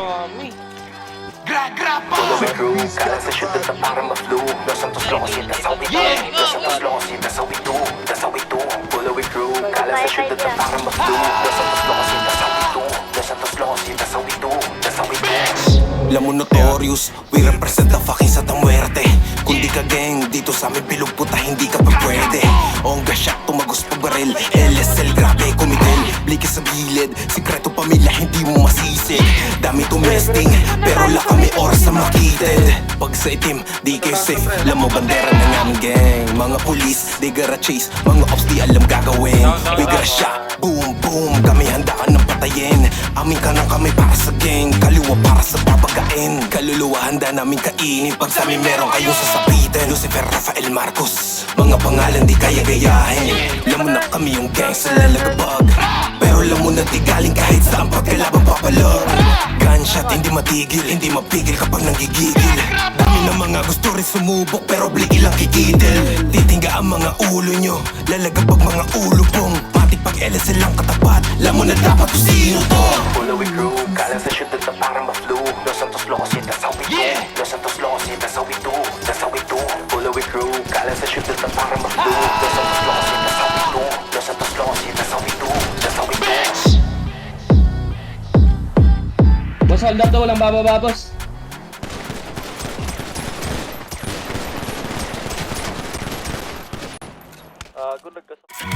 Marami. Follow it through, kalat sa syudad na parang ma-flu. Los Santos Losi, that's how we do. Los Santos Losi, that's how we do. That's how we do. Follow it through, kalat sa syudad na parang ma-flu. Los Santos Losi, that's how we do. Los Santos Losi, that's how we do. That's how we do. Alam mo notorious, we represent the fucking Santa Muerte. Kung di ka gang, dito sa amin bilog puta, hindi ka pa pwede. Ongga siya, tumagos pa baril. LSL, grabe, kumitil. Bliki sa gilid, sikreto pamilya, hindi mo masisig. Dami tumesting, pero wala kami oras na makitid. Pag sa itim, di kayo safe. Alam mo bandera ng aming gang. Mga pulis, they gotta chase. Mga ops di alam gagawin. We gotta shot, boom, boom. Kami handa ka ng patayin. Amin ka ng kami para sa gang. Kaliwa para sa babagain. Kaluluwa handa namin kainin. Pag sa amin meron kayong sasapitin. Lucifer, Rafael, Marcos. Mga pangalan di kaya gayahin. Alam mo na kami yung gang sa lalagabag. Pero alam mo na di galing kahit saan pagkalabang papalog. Gunshot, hindi matigil, hindi mapigil kapag nanggigigil. Dami na mga gusto rin sumubok pero bligil lang kikidil. Titingga ang mga ulo nyo, lalagabag mga ulo pong. Pati pag LSL lang katapat, alam mo na dapat kung sino to. Follow it through, kalat sa syudad na parang ma-flu. Los Santos Losi, that's how we do. Los Santos Losi, that's how we do. That's how we do. Follow it through, kalat sa syudad na parang ma-flu. Los Santos Losi, that's how we do. Los Santos Losi, that's how we do. That's how we do. Boss, hold up daw, walang bababa, boss. Good luck ka sa...